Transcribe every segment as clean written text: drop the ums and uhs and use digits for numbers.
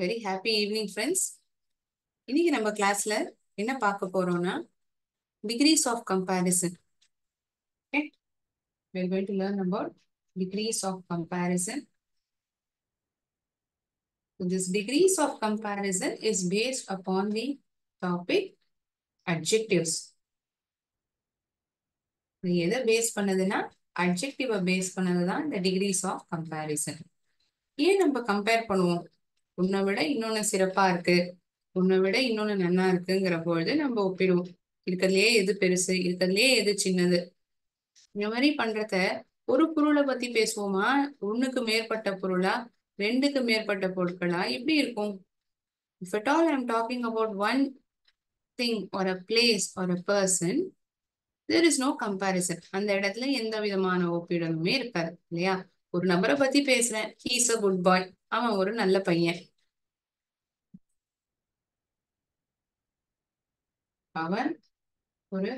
Very happy evening, friends. இன்னைக்கு நம்ம கிளாஸ்ல என்ன பார்க்க போறோம்னா degrees of comparison. Okay, we are going to learn about degrees of comparison. So this degrees of comparison is based upon the topic adjectives. இது எதை base பண்ணதுன்னா adjective base பண்ணதுதான் இந்த degrees of comparison. ஏன் நம்ம கம்பேர் பண்ணுவோம்? உன்னை விட இன்னொன்னு சிறப்பா இருக்கு, உன்னை விட இன்னொன்னு நன்னா இருக்குங்கிற பொழுது நம்ம ஒப்பிடுவோம். இருக்கிறதுலயே எது பெருசு, இருக்கிறதுலயே எது சின்னது, இந்த மாதிரி பண்றத ஒரு பொருளை பத்தி பேசுவோமா, ஒண்ணுக்கு மேற்பட்ட பொருளா, ரெண்டுக்கு மேற்பட்ட பொருட்களா, எப்படி இருக்கும்? If at all I'm talking about one thing or a place or a person, there is no comparison. அந்த இடத்துல எந்த விதமான ஒப்பிடலுமே இருக்காது இல்லையா? ஒரு நபரை பத்தி பேசுறேன், he is a good boy, அவன் ஒரு நல்ல பையன், அவன் ஒரு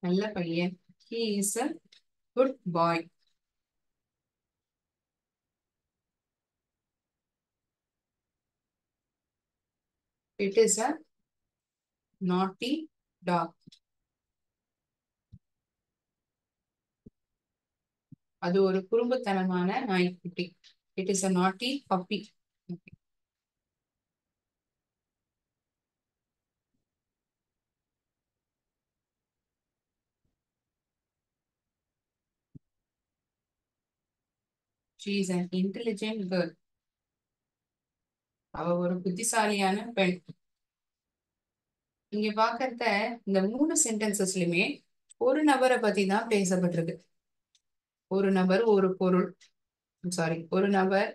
நல்ல பையன், he is a good boy. It is a naughty dog. அது ஒரு குறும்புத்தனமான நாய்க்குட்டி. It is a naughty puppy. She is an intelligent girl. அவ ஒரு புத்திசாலியான பெண். இங்க பாக்கறத இந்த 3 சென்டென்சஸ்லயுமே ஒரு நபரை பத்தி தான் பேசப்பட்டிருக்கு. ஒரு நபர், ஒரு பொருள், சாரி, ஒரு நபர்,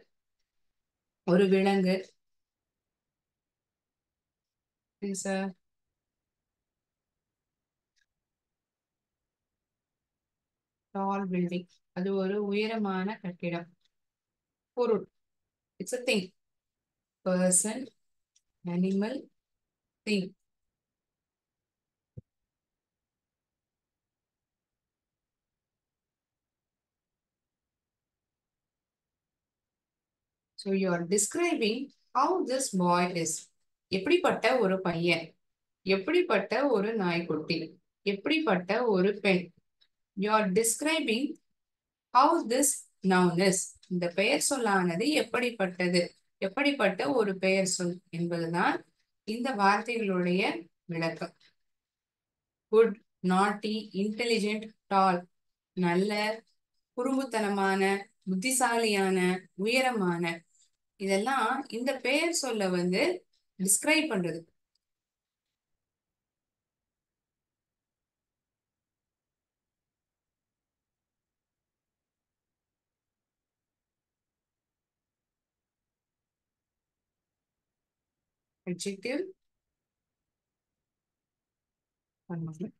ஒரு விலங்கு. Is a tall building. அது ஒரு உயரமான கட்டிடம். பொருள், it's a thing. Person, animal, thing. So you are describing how this boy is. எப்படிப்பட்ட ஒரு பையன், எப்படிப்பட்ட ஒரு நாய்க்குட்டி, எப்படிப்பட்ட ஒரு பெண். You are describing how this noun is. இந்த பெயர் சொல்லானது எப்படிப்பட்டது, எப்படிப்பட்ட ஒரு பெயர் சொல் என்பதுதான் இந்த வார்த்தைகளுடைய விளக்கம். குட், நாட்டி, இன்டெலிஜென்ட், டால், நல்ல, குறும்புத்தனமான, புத்திசாலியான, உயரமான, இதெல்லாம் இந்த பெயர் சொல்ல டிஸ்கிரைப் பண்றது. Adjective. One moment.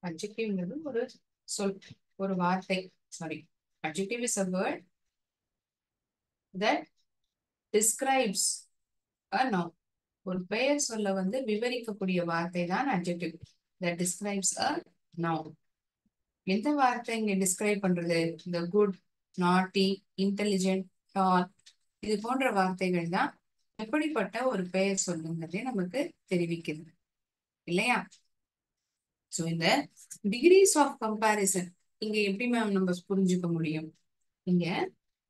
Adjectiveங்கிறது ஒரு சொல், ஒரு வார்த்தை. Sorry, adjective is a word that describes a noun. ஒரு பெயர் சொல்ல விவரிக்கக்கூடிய வார்த்தை தான் adjective that describes a noun. எந்த வார்த்தை இங்க டிஸ்கிரைப் பண்றது? இந்த குட், நாட்டி, இன்டெலிஜென்ட், டால், இது போன்ற வார்த்தைகள் தான் எப்படிப்பட்ட ஒரு பெயர் சொல்லுங்கிறதே நமக்கு தெரிவிக்குது இல்லையா? சோ இந்த டிகிரிஸ் ஆஃப் கம்பேரிசன் இங்க எப்படி மேம் நம்ம புரிஞ்சுக்க முடியும்? இங்க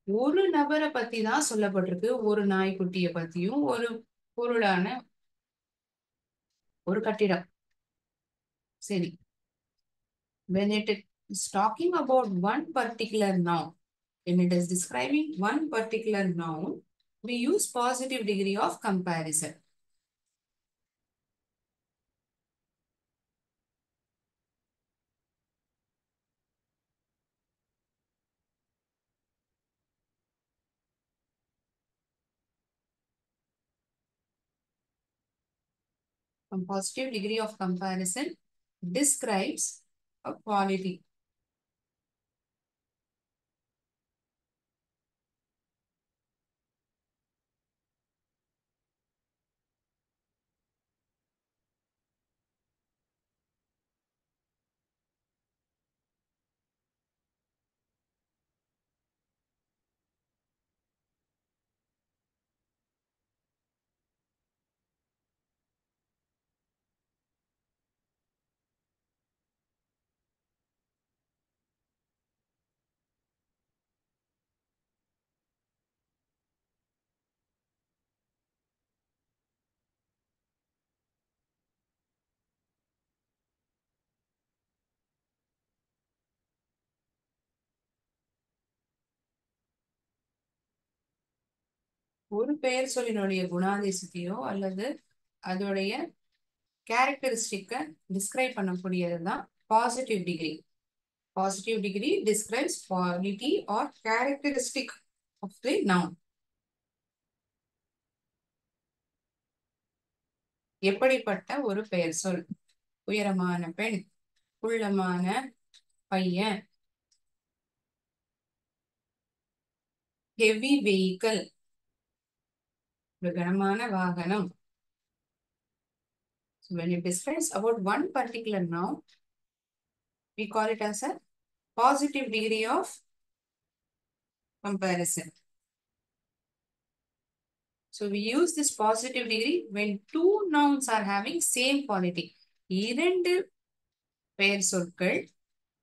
ஒரு நபரை பத்தி தான் சொல்லப்பட்டிருக்கு, ஒரு நாய்க்குட்டிய பத்தியும், ஒரு பொருளான ஒரு கட்டிடம். சரி, when it is talking about one particular noun, when it is describing one particular noun, we use positive degree of comparison. Positive degree of comparison describes a quality. ஒரு பெயர் சொல்லினுடைய குணாதிசயத்தையோ அல்லது அதோடைய கேரக்டரிஸ்டிக்கை டிஸ்கிரைப் பண்ணக்கூடியது தான் positive degree. Positive degree describes quality or characteristic of the noun. எப்படிப்பட்ட ஒரு பெயர் சொல்? உயரமான பெண், குள்ளமான பையன், ஹெவி வெஹிக்கல், ஒரு கனமான வாகனம். So when it describes about one particular noun, we call it as a positive degree of comparison. So we use this positive degree when two nouns are having same quality. இரண்டு பெயர் சொற்கள்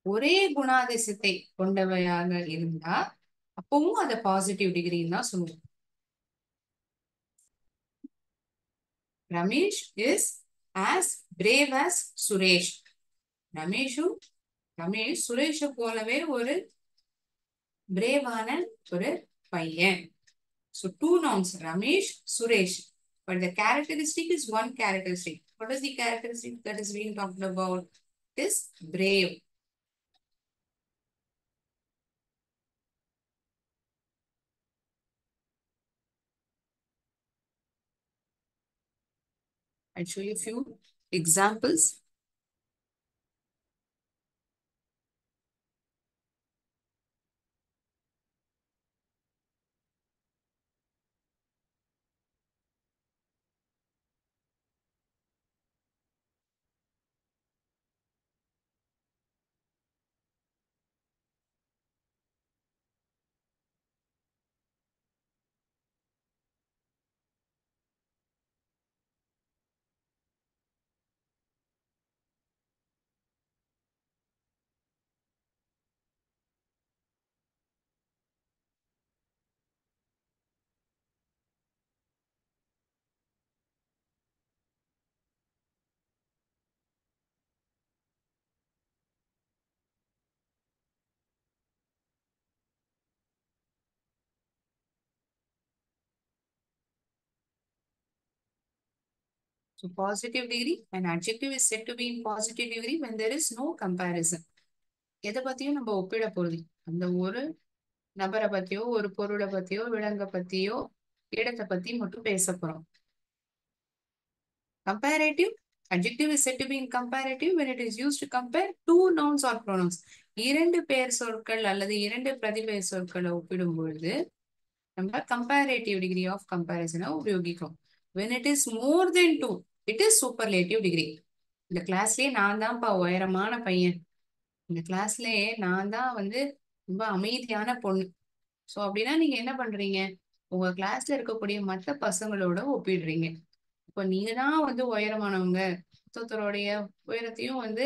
ஒரே குணாதிசயத்தை கொண்டவையாக இருந்தா அப்பவும் அதை பாசிட்டிவ் டிகிரின்னு தான் சொல்லுவோம். Ramesh is as brave as Suresh. Ramesh சுரேஷை போலவே ஒரு பிரேவான ஒரு பையன். So two nouns, Ramesh, Suresh. But the characteristic is one characteristic. What is the characteristic that is being talked about? It is brave. I'll show you a few examples. So positive degree, an adjective is said to be in positive degree when there is no comparison. எதை பத்தியும் நம்ம ஒப்பிட போறது அந்த ஒரு நபரை பத்தியோ ஒரு பொருளை பத்தியோ விலங்கை பத்தியோ இடத்தை பத்தி மட்டும் பேச போறோம். Comparative adjective is said to be in comparative when it is used to compare two nouns or pronouns. இரண்டு பெயர் சொற்கள் அல்லது இரண்டு பிரதிபெயர் சொற்களை ஒப்பிடும் பொழுது நம்ம comparative degree of comparison உபயோகிக்கிறோம். When it is more than two, it is superlative degree. இந்த கிளாஸ்லயே நான் தான்ப்பா உயரமான பையன், இந்த கிளாஸ்லயே நான் தான் வந்து ரொம்ப அமைதியான பொண்ணு. சோ அப்படின்னா நீங்க என்ன பண்றீங்க? உங்க கிளாஸ்ல இருக்கக்கூடிய மற்ற பசங்களோட ஒப்பிடுறீங்க. இப்போ நீங்க தான் வந்து உயரமானவங்க, ஒருத்தருடைய உயரத்தையும் வந்து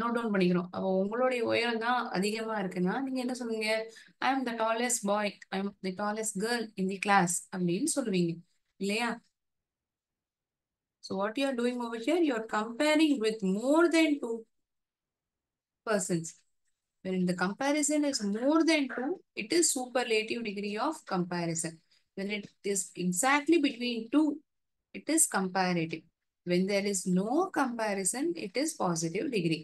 நோட் டவுன் பண்ணிக்கிறோம். அப்போ உங்களுடைய உயரம் தான் அதிகமா இருக்குன்னா நீங்க என்ன சொல்லுவீங்க? I am the tallest boy, I am the tallest girl in the class அப்படின்னு சொல்லுவீங்க இல்லையா? So what you are doing over here, you are comparing with more than two persons. When the comparison is more than two, it is superlative degree of comparison. When it is exactly between two, it is comparative. When there is no comparison, it is positive degree.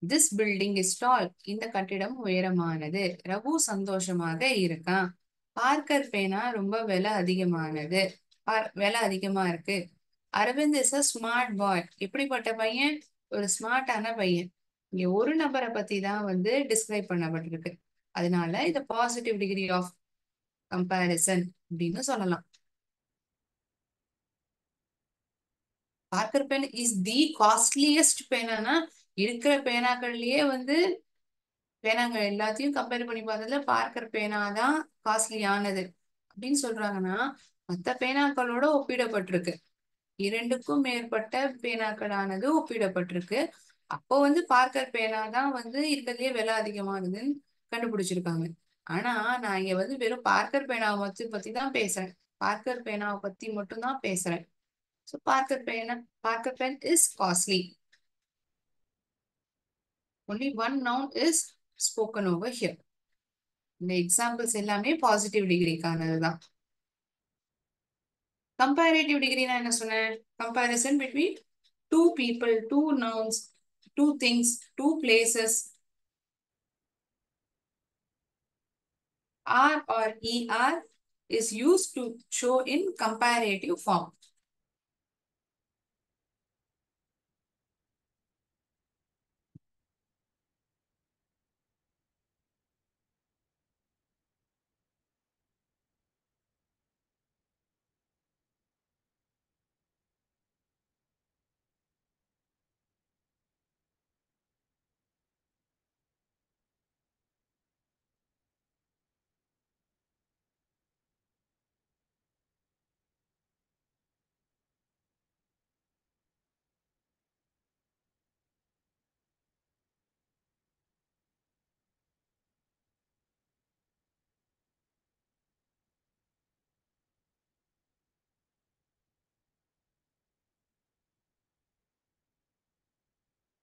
This building is tall. இந்த கட்டிடம் உயரமானது. ரகு சந்தோஷமாக இருக்கான். Parker பேனா ரொம்ப விலை அதிகமானது. விலை அதிகமா இருக்கு. Aravind is a smart boy. எப்படிப்பட்ட பையன்? ஒரு ஸ்மார்ட்டான பையன். இங்க ஒரு நபரை பத்தி தான் வந்து டிஸ்கிரைப் பண்ணப்பட்டிருக்கு. அதனால இது பாசிட்டிவ் டிகிரி ஆஃப் கம்பேரிசன் அப்படின்னு சொல்லலாம். Parker pen is the costliest பேனானா இருக்கிற பேனாக்கள்லயே வந்து பேனாங்க எல்லாத்தையும் கம்பேர் பண்ணி பார்த்ததுல பார்க்கர் பேனா தான் காஸ்ட்லியானது அப்படின்னு சொல்றாங்கன்னா மற்ற பேனாக்களோட ஒப்பிடப்பட்டிருக்கு. இரண்டுக்கும் மேற்பட்ட பேனாக்களானது ஒப்பிடப்பட்டிருக்கு. அப்போ வந்து பார்க்கர் பேனா தான் வந்து இருக்கிறதுலயே விலை அதிகமானதுன்னு கண்டுபிடிச்சிருக்காங்க. ஆனா நான் இங்க வந்து வெறும் பார்க்கர் பேனாவை பத்தி தான் பேசுறேன். பார்க்கர் பேனாவை பத்தி மட்டும் தான் பேசுறேன். So Parker pen is costly. Only one noun is spoken over here. இந்த எக்ஸாம்பிள்ஸ் எல்லாமே பாசிட்டிவ் டிகிரிக்கானதுதான். கம்பேரேட்டிவ் டிகிரினா என்ன சொன்னேன்? Comparison between two people, two nouns, two things, two places. R or ER is used to show in comparative form.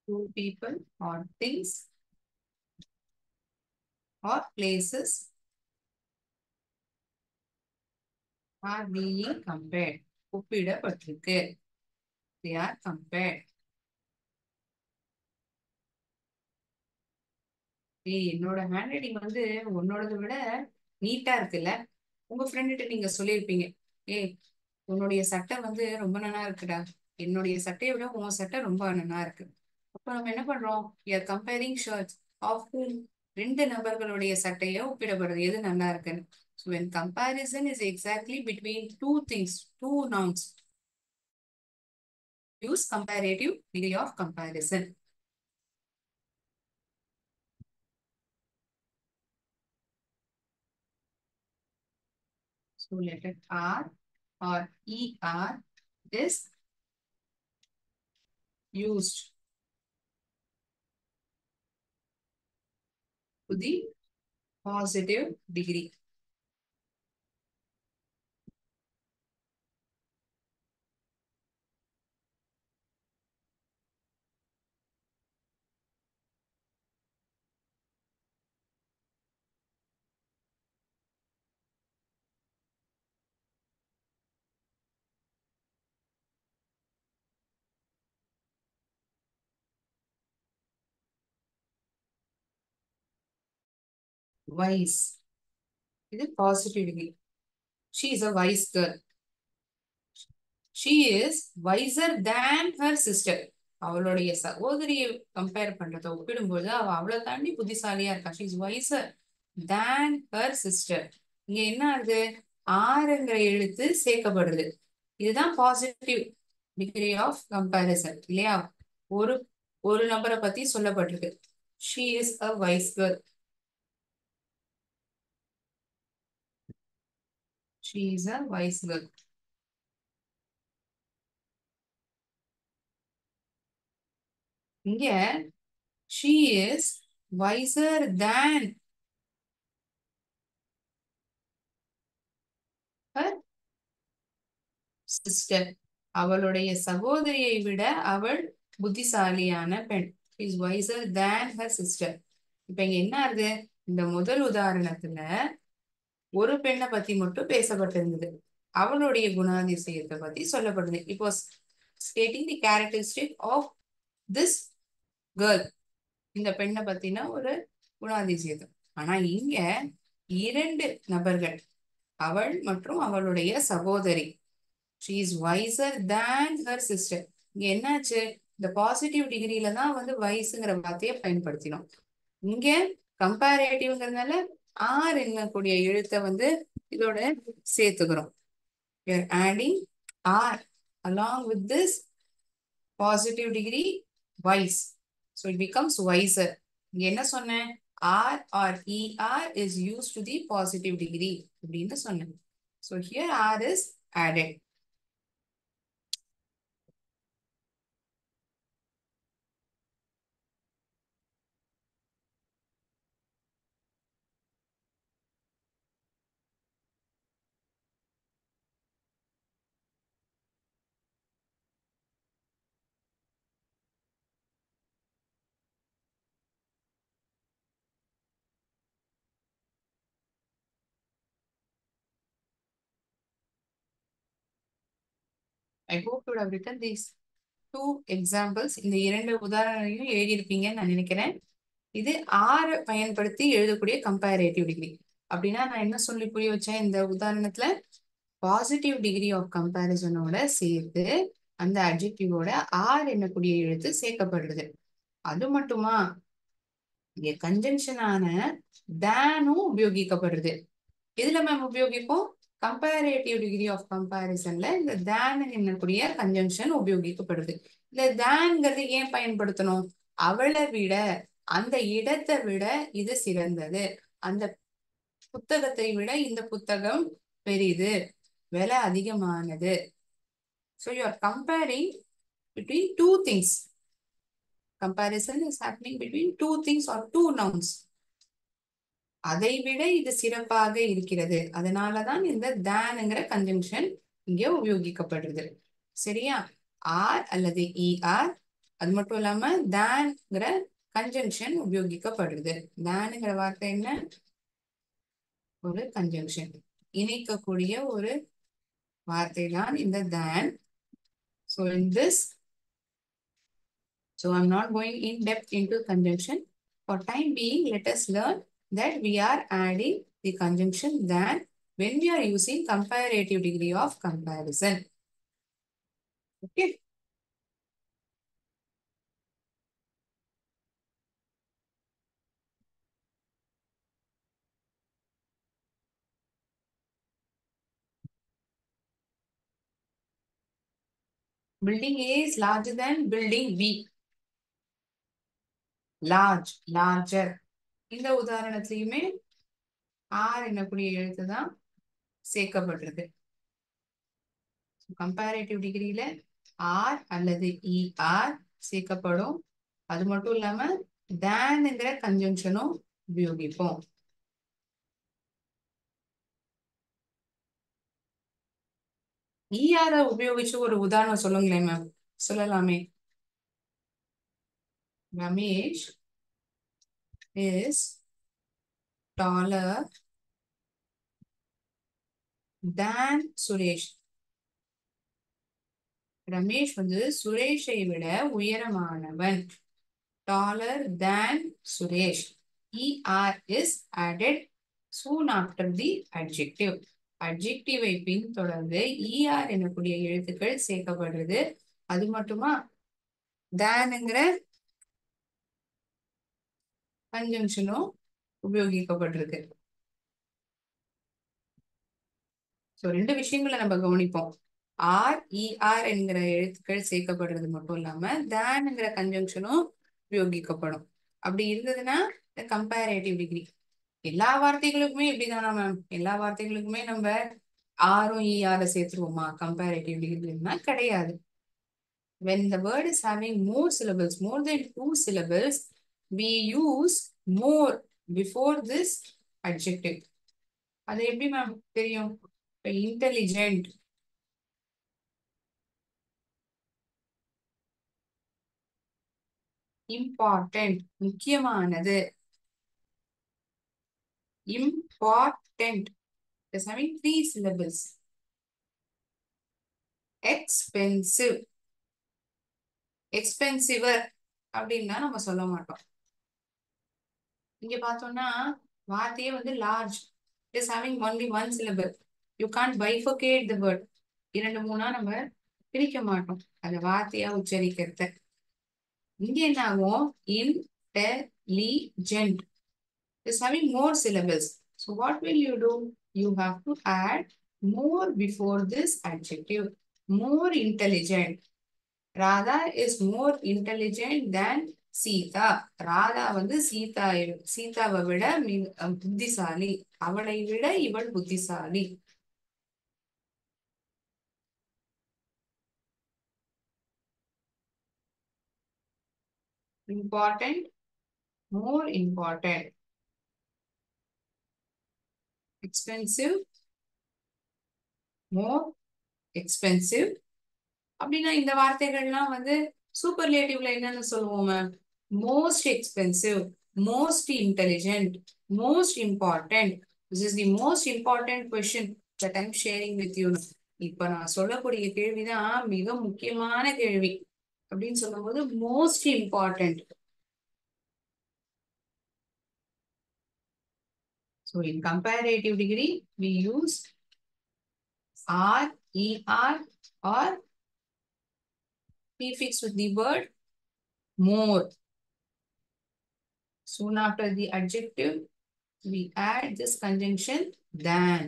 Two people or things or places are being compared. ஒப்பிடப்பட்டிருக்கு. They are compared. என்னோட hand writing வந்து உன்னோடத விட நீட்டா இருக்குல்ல. உங்க ஃப்ரெண்ட்ட நீங்க சொல்லியிருப்பீங்க, ஏய் உன்னுடைய சட்டை வந்து ரொம்ப நல்லா இருக்குடா, என்னுடைய சட்டையை விட உன் சட்டை ரொம்ப நல்லா இருக்கு. அப்ப நம்ம என்ன பண்றோம்? we are comparing shirts of whom, ரெண்டு நபர்களுடைய சட்டையை ஒப்பிடப்படுறது எது நல்லா இருக்குன்னு. So when comparison is exactly between two things, two nouns, use comparative degree of comparison. So letter R or ER is used to the positive degree. Wise. இது positive degree. She is a wise girl. She is wiser than her sister. அவளுடைய சகோதரியை compare பண்றதை ஒப்பிடும்போது அவ அவளை தாண்டி புத்திசாலியா இருக்கா. she is wiser than her sister. இங்க என்ன ஆகுது? ஆறுங்கிற எழுத்து சேர்க்கப்படுது. இதுதான் பாசிட்டிவ் டிகிரி ஆஃப் கம்பேரிசன் இல்லையா? ஒரு ஒரு நபரை பத்தி சொல்லப்பட்டிருக்கு. she is a wise girl. she is a wise girl. இங்க she is wiser than her sister. அவளுடைய சகோதரியை விட அவள் புத்திசாலியான பெண். she is wiser than her sister. இப்ப இங்க என்ன ஆகுது? இந்த முதல் உதாரணத்துல ஒரு பெண்ணை பத்தி மட்டும் பேசப்பட்டிருந்தது. அவளுடைய குணாதிசயத்தை பத்தி சொல்லப்படுது. இப்போ stating the characteristic of this girl. இந்த பெண்ணை பத்தின ஒரு குணாதிசயத்தை. ஆனா இங்க இரண்டு நபர்கள், அவள் மற்றும் அவளுடைய சகோதரி. she is wiser than her sister. இங்க என்னாச்சு? இந்த பாசிட்டிவ் டிகிரியில தான் வந்து வயசுங்கிற வார்த்தையை பயன்படுத்தினோம். இங்க கம்பேரேட்டிவ்ங்கிறதுனால ஆர் என்னக்கூடிய எழுத்தை வந்து இதோட சேர்த்துக்கிறோம். we are adding r along with this positive degree wise. So it becomes wiser. இங்க என்ன சொன்னேன்? r or er is used to the positive degree அப்படின்னு சொன்னேன். So here r is added. I hope you would have written these two examples. இந்த இரண்டு உதாரணங்களையும் எழுதியிருப்பீங்கன்னு நான் நினைக்கிறேன். இது ஆறு பயன்படுத்தி எழுதக்கூடிய கம்பேரேட்டிவ் டிகிரி. அப்படின்னா நான் என்ன சொல்லி புரிய வச்சேன்? இந்த உதாரணத்துல பாசிட்டிவ் டிகிரி ஆஃப் கம்பேரிசனோட சேர்த்து அந்த அட்ஜெக்டிவோட ஆர் என்னக்கூடிய எழுத்து சேர்க்கப்படுறது. அது மட்டுமா, இங்க கன்ஜங்ஷனான தேனும் உபயோகிக்கப்படுறது. எதுல மேம் உபயோகிப்போம்? கம்பேரேட்டிவ் டிகிரி ஆஃப் கம்பேரிசன்ல இந்த தேன் என்னக்கூடிய கன்ஜங்ஷன் உபயோகிக்கப்படுது. இந்த தேன்ங்கிறது ஏன் பயன்படுத்தணும்? அவளை விட, அந்த இடத்தை விட இது சிறந்தது, அந்த புத்தகத்தை விட இந்த புத்தகம் பெரிது, விலை அதிகமானது. So you are comparing between two things. Comparison is happening between two things or two nouns. அதை விட இது சிறப்பாக இருக்கிறது. அதனாலதான் இந்த தேன்ங்கிற கன்ஜங்ஷன் இங்க உபயோகிக்கப்படுது. சரியா? ஆர் அல்லது இஆர், அது மட்டும் இல்லாம தேன்ங்கிற கன்ஜங்ஷன் உபயோகிக்கப்படுது. தேன்ங்கிற வார்த்தை என்ன? ஒரு கன்ஜங்ஷன், இணைக்கக்கூடிய ஒரு வார்த்தை தான் இந்த தேன். So in this, so I'm not going in depth into conjunction. For time being, let us learn that we are adding the conjunction than when we are using comparative degree of comparison. Okay. Building A is larger than building B. Large, larger. இந்த உதாரணத்திலையுமே R என்னக்கூடிய எழுத்து தான் சேர்க்கப்படுறது. Comparative டிகிரியில R அல்லது ER சேர்க்கப்படும். அது மட்டும் இல்லாம தேன்ங்கிற கன்ஜங்ஷனும் உபயோகிப்போம். ER உபயோகிச்சு ஒரு உதாரணம் சொல்லுங்களேன் மேம். சொல்லலாமே. Ramesh is taller than Suresh. Ramesh வந்து சுரேஷை விட உயரமானவன். taller than Suresh. er is added soon after the adjective. அட்ஜெக்டிவை பின்தொடர்ந்து er எனக்கூடிய எழுத்துக்கள் சேர்க்கப்படுறது. அது மட்டுமா, தேன்ங்கிற கன்ஜங்ஷனும் உபயோகிக்கப்பட்டிருக்கு. சோ ரெண்டு விஷயங்களை நம்ம கவனிப்போம். ஆர் இஆர் என்கிற எழுத்துக்கள் சேர்க்கப்படுறது மட்டும் இல்லாம தேன்ங்கிற கன்ஜங்ஷனும் உபயோகிக்கப்படும். அப்படி இருந்ததுன்னா கம்பேரேட்டிவ் டிகிரி. எல்லா வார்த்தைகளுக்குமே இப்படிதானா மேம்? எல்லா வார்த்தைகளுக்குமே நம்ம ஆரும் இஆர் சேர்த்துருவோமா கம்பேரேட்டிவ் டிகிரினா? கிடையாது. When the word is having more syllables, more than 2 syllables, we use more before this adjective. அது எப்படி மேம் தெரியும்? இன்டெலிஜென்ட், இம்பார்ட்டன்ட் முக்கியமானது, important is having 3 syllables. expensive, expensiver அப்படின்னா நம்ம சொல்ல மாட்டோம். இங்க பார்த்தோம்னா வார்த்தையே வந்து large, it is having only 1 syllable. You can't bifurcate the word. 2 3 நம்ம பிரிக்க மாட்டோம் அந்த வார்த்தையா உச்சரிக்கிறத. இங்க என்ன ஆகும்? intelligent is having more syllables. So what will you do? You have to add more before this adjective. More intelligent. Radha is more intelligent than Sita. Radha வந்து சீதாவை விட புத்திசாலி. அவளை விட இவள் புத்திசாலி. Important, more important. Expensive, more expensive. அப்படின்னா இந்த வார்த்தைகள்லாம் வந்து சூப்பர்லேட்டிவ்ல என்னன்னு சொல்லுவோம் ma'am? Most expensive, most intelligent, most important. This is the most important question that I'm sharing with you now. இப்ப நான் சொல்லக்கூடிய கேள்விதான் மிக முக்கியமான கேள்வி அப்படின்னு சொல்லும்போது most important. So in comparative degree, we use R, ER or prefix with the word more. Soon after the adjective, we add this conjunction than.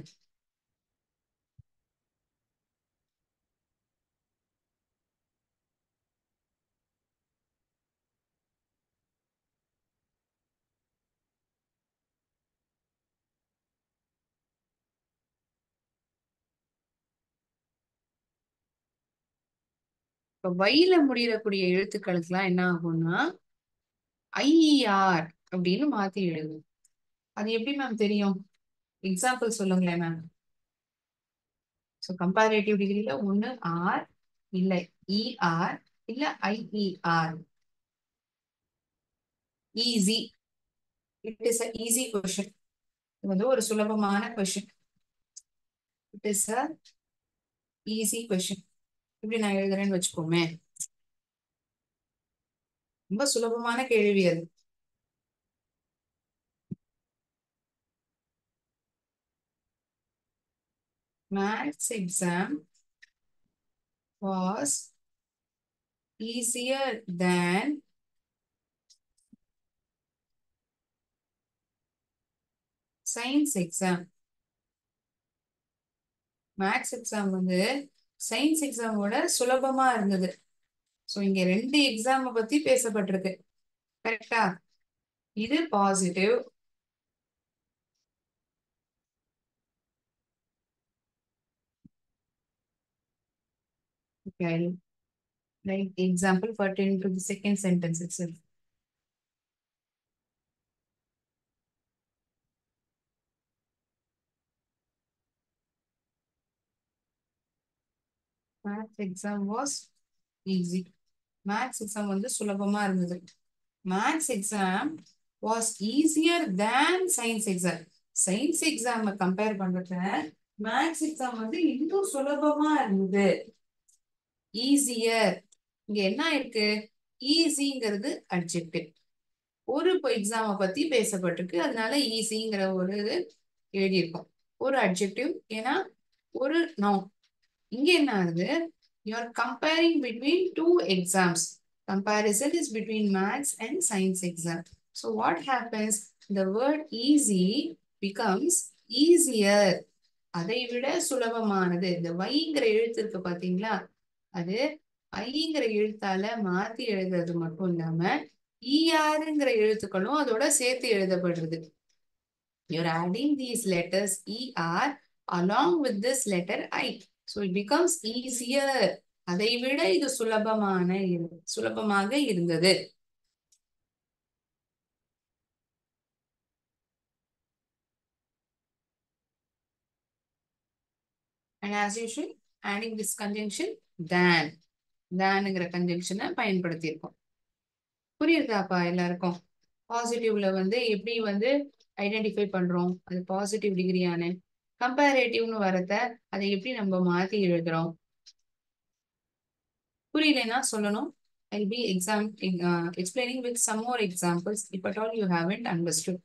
இப்ப வயில முடியக்கூடிய எழுத்துக்களுக்கெல்லாம் என்ன ஆகும்னா ஐஇஆர் அப்படின்னு மாத்தி எழுதும். அது எப்படி மேம் தெரியும்? எக்ஸாம்பிள் சொல்லுங்களேன் மேம். ஸோ கம்பேரேட்டிவ் டிகிரில ஒண்ணு ஆர், இல்ல இஆர், இல்ல IER. Easy. It is a easy question. இது வந்து ஒரு சுலபமான question. It is a easy question. இப்படி நான் எழுதுறேன்னு வச்சுக்கோமே, ரொம்ப சுலபமான கேள்வி அது. Maths exam was easier than science exam. Maths exam வந்து சயின்ஸ் எக்ஸாமோட சுலபமா இருந்தது. ஸோ இங்க ரெண்டு எக்ஸாம பத்தி பேசப்பட்டிருக்கு. கரெக்டா? இது positive. Okay. Like example pertaining to the second sentence itself. Maths exam was easy. Maths exam வந்து சுலபமா இருந்தது. Maths exam was easier than science exam. Science எக்ஸாம கம்பேர் பண்றத மேத்ஸ் எக்ஸாம் வந்து இன்னும் சுலபமா இருந்தது. ஈஸியர். இங்க என்ன இருக்கு? ஈஸிங்கிறது அட்ஜெக்டிவ். ஒரு எக்ஸாம பத்தி பேசப்பட்டிருக்கு, அதனால ஈஸிங்கிற ஒரு இது எழுதியிருக்கோம். ஒரு அட்ஜெக்டிவ், ஏன்னா ஒரு நவுன். இங்க என்ன ஆகுது? You are comparing between two exams. Comparison is between maths and science exam. So what happens? The word easy becomes easier. அதை விட சுலபமானது. இந்த வைங்கிற எழுத்து இருக்கு பாத்தீங்களா? அது ஐங்கிற எழுத்தால மாத்தி எழுதுறது மட்டும் இல்லாம ஈஆருங்கிற எழுத்துக்களும் அதோட சேர்த்து எழுதப்படுறது. You're adding these letters ER along with this letter I. So it becomes easier. அதை விட இது சுலபமாக இருந்தது. And as usual, adding this conjunction than. thanங்கிற கன்ஜங்ஷனை பயன்படுத்தியிருக்கோம். புரியுதாப்பா எல்லாருக்கும்? பாசிட்டிவ்ல வந்து எப்படி வந்து ஐடென்டிஃபை பண்றோம், அது பாசிட்டிவ் டிகிரியான. கம்பேரேட்டிவ்னு வரத அதை எப்படி நம்ம மாத்தி எழுதுறோம்? புரியலன்னா சொல்லணும். I'll be explaining with some more examples if at all you haven't understood.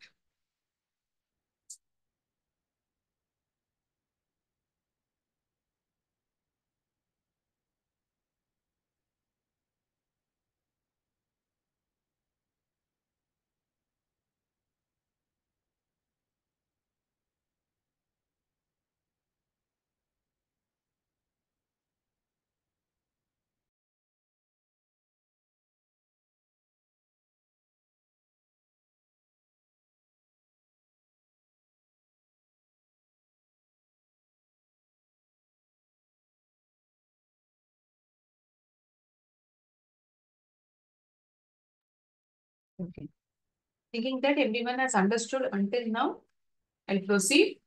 Okay. Thinking that everyone has understood until now, I'll proceed.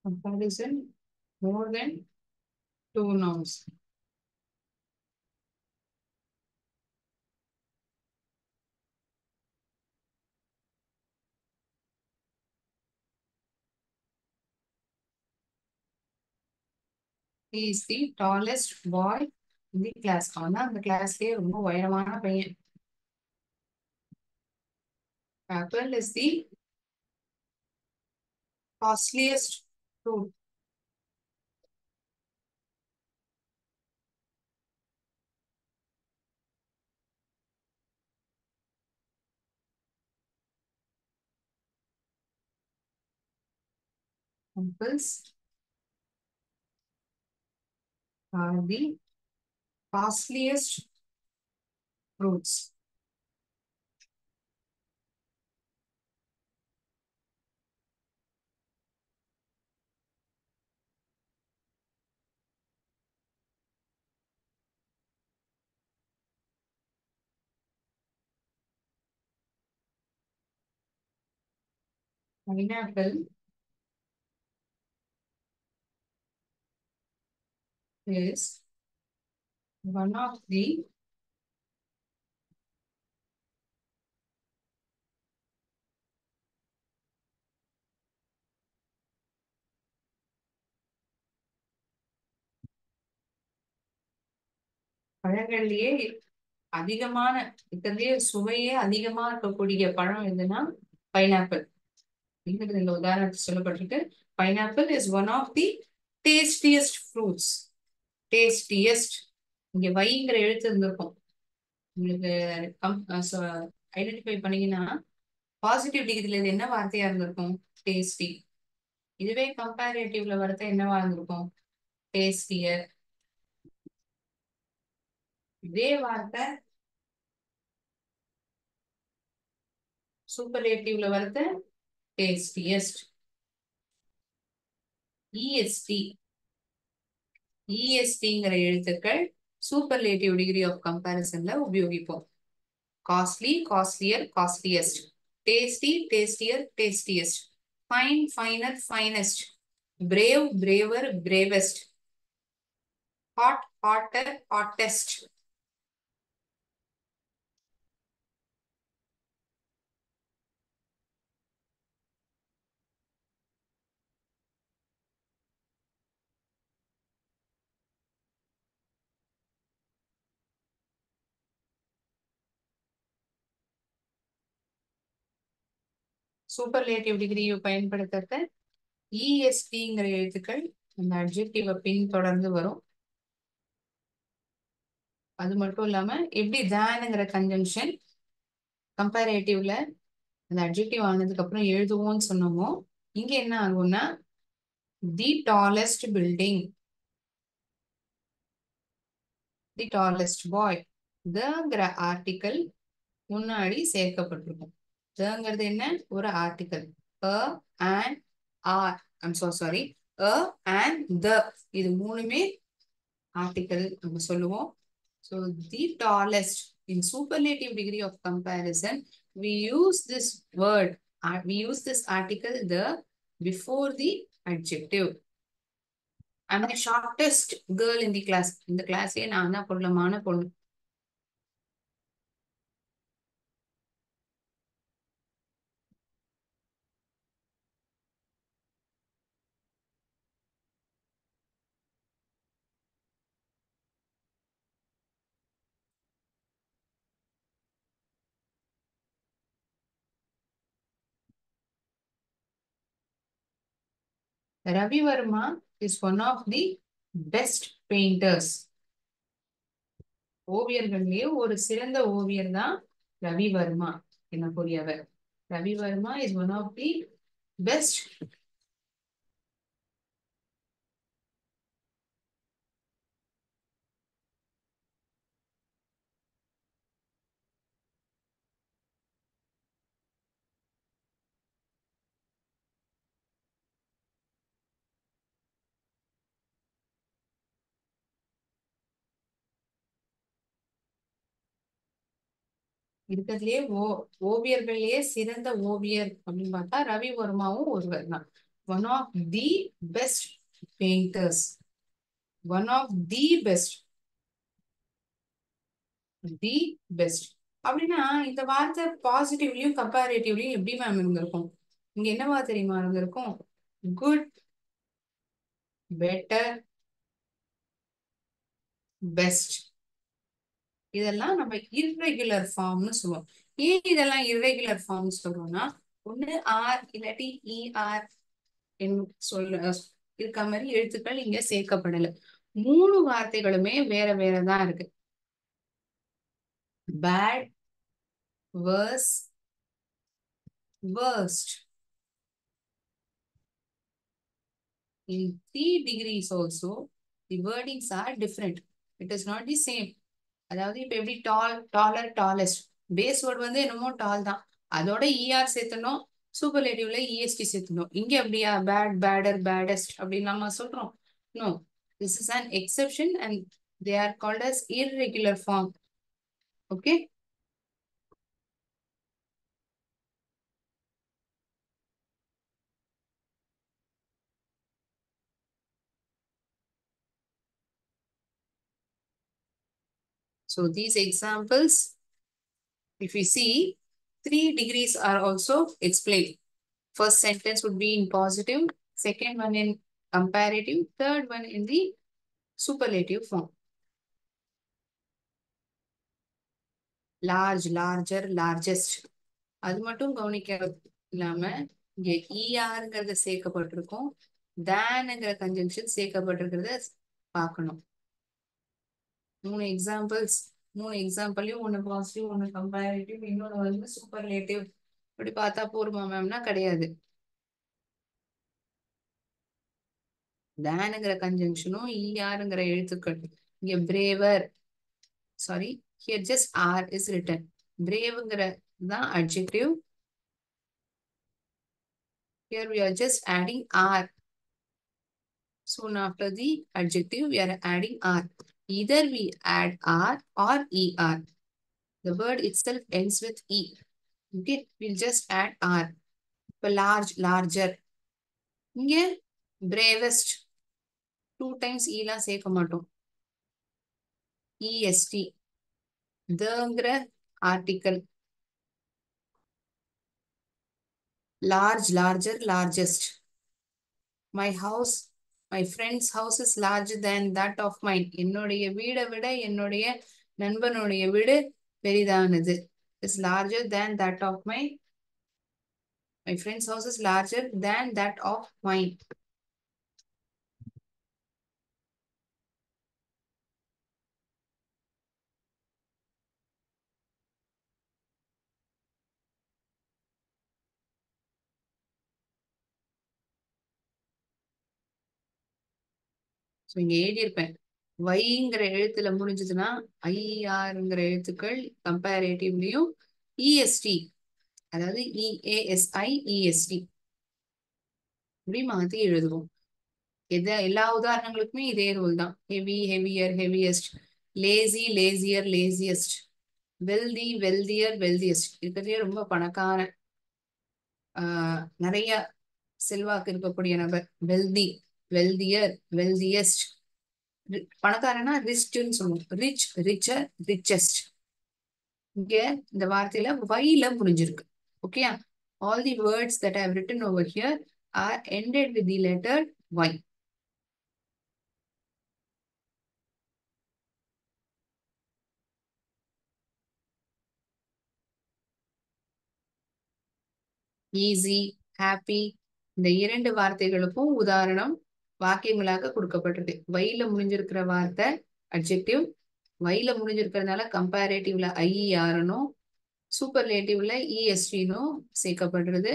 Comparison more than two nouns. He is the tallest boy in the class. அவன் தான் அந்த கிளாஸ்லயே ரொம்ப உயரமான பையன். Apple is the costliest fruit. Apples are the costliest fruits. Pineapple is one of the பழங்கள்லயே அதிகமான இருக்கிறதுலயே சுவையே அதிகமா இருக்கக்கூடிய பழம் எதுனா பைனாப்பிள். இந்த உதாரணத்தை சொல்லப்பட்டிருக்கு. Pineapple is one of the tastiest fruits. Tastiest இங்க வைங்கிற எழுத்து இருந்திருக்கும். உங்களுக்கு ஐடென்டிஃபை பண்ணீங்கன்னா பாசிட்டிவ் டிகிரில இது என்ன வார்த்தையா இருந்திருக்கும்? டேஸ்டி. இதுவே கம்பேரேட்டிவ்ல வரது என்னவா இருந்திருக்கும்? டேஸ்டியர். இதே வார்த்தை சூப்பர்லேட்டிவ்ல வரது டேஸ்டியஸ்ட். இஎஸ்டி இஎஸ்டிங்கிற எழுத்துக்கள் சூப்பர்லேட்டிவ் டிகிரி ஆஃப் கம்பேரிசன்ல உபயோகிப்போம். Costly, costlier, costliest. Tasty, tastier, tastiest. Fine, finer, finest. Brave, braver, bravest. Hot, hotter, hottest. Superlative டிகிரியை பயன்படுத்துறது இஎஸ்டிங்கிற எழுத்துக்கள் அந்த அட்ஜெக்டிவ பின் தொடர்ந்து வரும். அது மட்டும் இல்லாம எப்படி தான்ங்கிற கன்ஜங்ஷன் கம்பேரேட்டிவ்ல அந்த அட்ஜெக்டிவ் ஆனதுக்கு அப்புறம் எழுதுவோம்னு சொன்னோமோ, இங்க என்ன ஆகும்னா the tallest building, the tallest boy. தங்கிற ஆர்டிக்கல் முன்னாடி சேர்க்கப்பட்டிருக்கும். தங்கிறது என்ன? ஒரு article. A and or, I'm so sorry, a and the, இது மூணுமே ஆர்டிக்கல் நம்ம சொல்லுவோம். So the tallest in superlative degree of comparison, we use this word, we use this article the before the adjective. I'm the shortest girl in the class. In the class நான் தான் பொருளமான பொண்ணு. Ravi Verma is one of the best painters. ஓவியர்கள்லயே ஒரு சிறந்த ஓவியர் தான் Ravi Verma எனக்கூடியவர். Ravi Verma is one of the best. இருக்கிறதுலயே ஓவியர்கள்லயே சிறந்த ஓவியர் அப்படின்னு பார்த்தா ரவி வர்மாவும் ஒருவர் தான். One of the best painters. One of the best. The best அப்படின்னா இந்த வார்த்தை பாசிட்டிவ்லயும் கம்பேரிட்டிவ்லயும் எப்படி மேம் இருந்திருக்கும்? இங்க என்னவா தெரியுமா இருந்திருக்கும்? Good, better, best. இதெல்லாம் நம்ம இர்ரெகுலர் ஃபார்ம்னு சொல்லுவோம். ஏன் இதெல்லாம் இர்ரெகுலர் ஃபார்ம் சொல்றோம்னா, ஒண்ணு ஆர் இல்லாட்டி இஆர் சொல்ல இருக்க மாதிரி எழுத்துக்கள் இங்க சேர்க்கப்படல. மூணு வார்த்தைகளுமே வேற வேறதான் இருக்கு. Bad, worse, worst. In 3 degrees also, the wordings are different. It is not the same. அதாவது இப்ப எப்படி டால், டாலர், டாலஸ்ட். பேஸ் வேர்ட் வந்து என்னமோ டால் தான். அதோட இஆர் சேர்த்தணும், சூப்பர்லேட்டிவ்ல இஎஸ்டி சேர்த்தணும். இங்க அப்படியா பேட், பேடர், பேடஸ்ட் அப்படின்னு நம்ம சொல்றோம்? No, this is an exception and they are called as irregular form. Okay. So these examples, if we see, 3 degrees are also explained. First sentence would be in positive, second one in comparative, third one in the superlative form. Large, larger, largest. அது மட்டும் கவனிக்க இல்லாம இங்க ஈஆருங்கிறத சேர்க்கப்பட்டிருக்கும், தேன்ங்கிற conjunction சேர்க்கப்பட்டிருக்கிறத பார்க்கணும். மூணு எக்ஸாம்பிளையும் ஒண்ணு positive, ஒண்ணு comparative, இன்னொன்னு வந்து சூப்பர்லேட்டிவ். இப்படி பார்த்தா போருமா மேம்னா கிடையாது. தேனுங்கிற கன்ஜங்ஷனும் ஈஆருங்கிற எழுத்துக்கள் இங்க bravery, sorry, here just R is written. Braveங்கிற தான் adjective. Here we are just adding R. Soon after the adjective, we are adding R. Either we add R or ER. The word itself ends with E. Okay, we'll just add R. இப்போ large, larger. இங்க bravest. 2 times E லாம் சேர்க்க மாட்டோம். EST. theங்கிற article. Large, larger, largest. My house, my friend's house is larger than that of mine. என்னுடைய வீடை விட என்னுடைய நண்பனுடைய வீடு பெரிதானது. Is larger than that of my friend's house is larger than that of mine. So இங்க எழுதியிருப்பேன், வைங்கிற எழுத்துல முடிஞ்சதுன்னா ஐஆர்ங்கிற எழுத்துக்கள் கம்பேரேட்டிவ்லயும் EST, அதாவது இஏஎஸ்ஐ இஎஸ்டி இப்படி மாத்தி எழுதுவோம். எல்லா உதாரணங்களுக்குமே இதே ரூல் தான். Heavy, heavier, heaviest. Lazy, lazier, laziest. Wealthy, wealthier, wealthiest. இருக்கிறதுலே ரொம்ப பணக்கார, நிறைய செல்வாக்கு இருக்கக்கூடிய நபர் வெல்தி, வெல்தியர், வெல்தியஸ்ட். பணக்காரனா ரிச்னு சொல்லுவோம். Rich, richer, richest. இங்க இந்த வார்த்தையில வைல முடிஞ்சிருக்கு. Okay, all the words that I have written over here are ended with the letter Y. Easy, happy, இந்த 2 வார்த்தைகளுக்கும் உதாரணம் வாக்கியங்களாக கொடுக்கப்பட்டிருக்கு. வைல முடிஞ்சிருக்கிற வார்த்தை அட்ஜெக்டிவ். வைல முடிஞ்சிருக்கிறதுனால கம்பேரேட்டிவ்ல ஐஇஆர்னும் சூப்பர்லேட்டிவ்ல இஎஸ்டினும் சேர்க்கப்படுறது.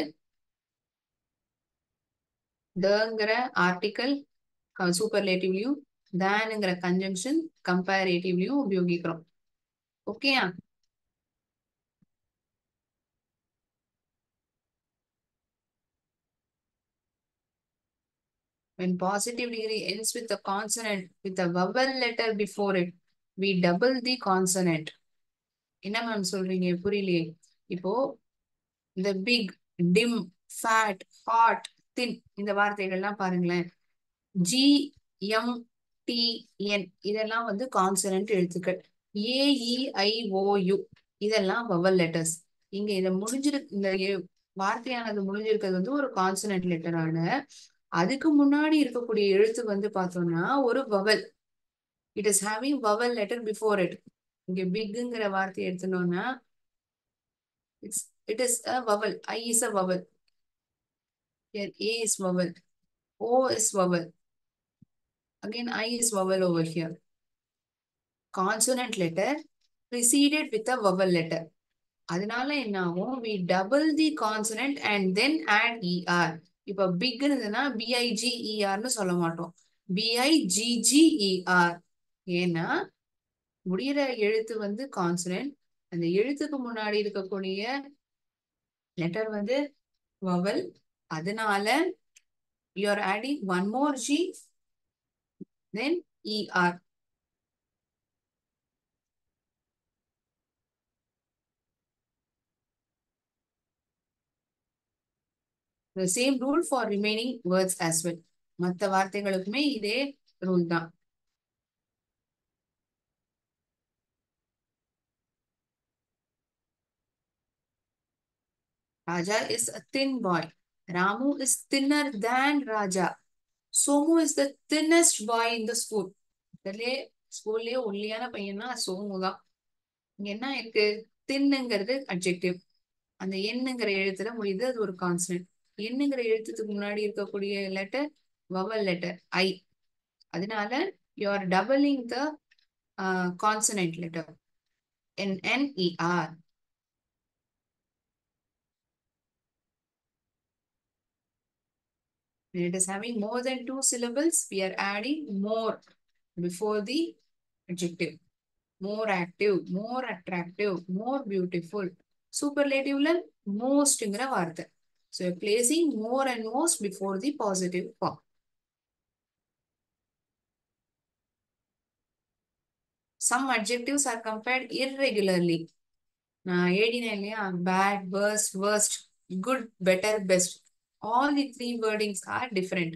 தங்கிற ஆர்டிக்கல் சூப்பர்லேட்டிவ்லயும், தேனுங்கிற கன்ஜங்ஷன் கம்பேரேட்டிவ்லயும் உபயோகிக்கிறோம். ஓகேயா? When positive degree ends with a consonant with a vowel letter before it, we double the consonant. என்ன ma'am சொல்றீங்க? புரியலையே. இப்போ இந்த பிக், டிம், ஃபேட், ஹாட், தின் இந்த வார்த்தைகள்லாம் பாருங்களேன். ஜி எம் டி என் இதெல்லாம் வந்து கான்சனன்ட் எழுத்துக்கள். AEIOU இதெல்லாம் வவல் லெட்டர்ஸ். இங்க இதை இந்த வார்த்தையானது முடிஞ்சிருக்கிறது வந்து ஒரு கான்சனன்ட் லெட்டரான. அதுக்கு முன்னாடி இருக்கக்கூடிய எழுத்து வந்து பார்த்தோம்னா ஒரு vowel. It is having vowel letter before it. இங்க பிக்ங்கிற வார்த்தையை எடுத்துனோம்னா it is a vowel. I is a vowel. Here A is vowel. O is vowel. Again I is vowel over here. Consonant letter preceded with a vowel letter. அதனால என்ன ஆகும்? We double the consonant and then add ER. இப்ப big இருந்ததுன்னா BIGER ன்னு சொல்ல மாட்டோம். BIGGER. ஏன்னா முடிகிற எழுத்து வந்து கான்சனன்ட். அந்த எழுத்துக்கு முன்னாடி இருக்கக்கூடிய லெட்டர் வந்து vowel. அதனால you are adding one more G, then ER. The same rule for remaining words as well. மற்ற வார்த்தைகளுக்குமே இதே ரூல் தான். Raja is a thin boy. Ramu is thinner than Raja. Somu is the thinnest boy in the school. இதுலயே ஸ்கூல்லயே ஒல்லியான பையனா சோமு தான். இங்க என்ன இருக்கு? தின்னுங்கிறது அட்ஜெக்டிவ். அந்த எண்ணுங்கிற எழுத்துல முடியுது, அது ஒரு கான்சனன்ட். எண்ணுங்கிற எழுத்துக்கு முன்னாடி இருக்கக்கூடிய லெட்டர் வவல் லெட்டர் ஐ. அதனால you are doubling the consonant letter NNER. When it is having more than 2 syllables, we are adding more before the adjective. More active, more attractive, more beautiful. Superlative mostங்கிற வார்த்தை. So you're placing more and most before the positive form. Some adjectives are compared irregularly. நான் எழுதினேன் இல்லையா? Bad, worst, worst, good, better, best. All the three wordings are different.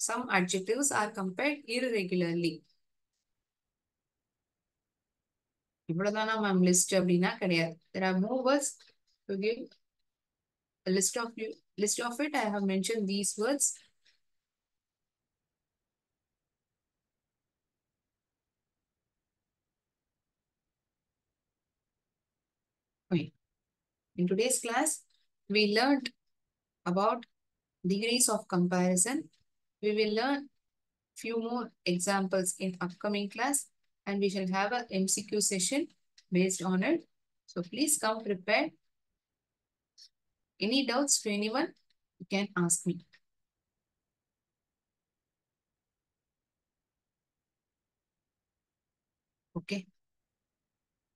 Some adjectives are compared irregularly. இவ்வளவுதானா ma'am list அப்படின்னா கிடையாது. There are more words to give a list of it. I have mentioned these words. Okay. In today's class, we learned about degrees of comparison. We will learn few more examples in upcoming class, and we shall have a MCQ session based on it. So please come prepared. Any doubts to anyone, you can ask me. Okay.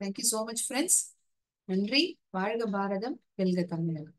Thank you so much, friends. நன்றி. வாழ்க பாரதம், வெல்க தமிழகம்.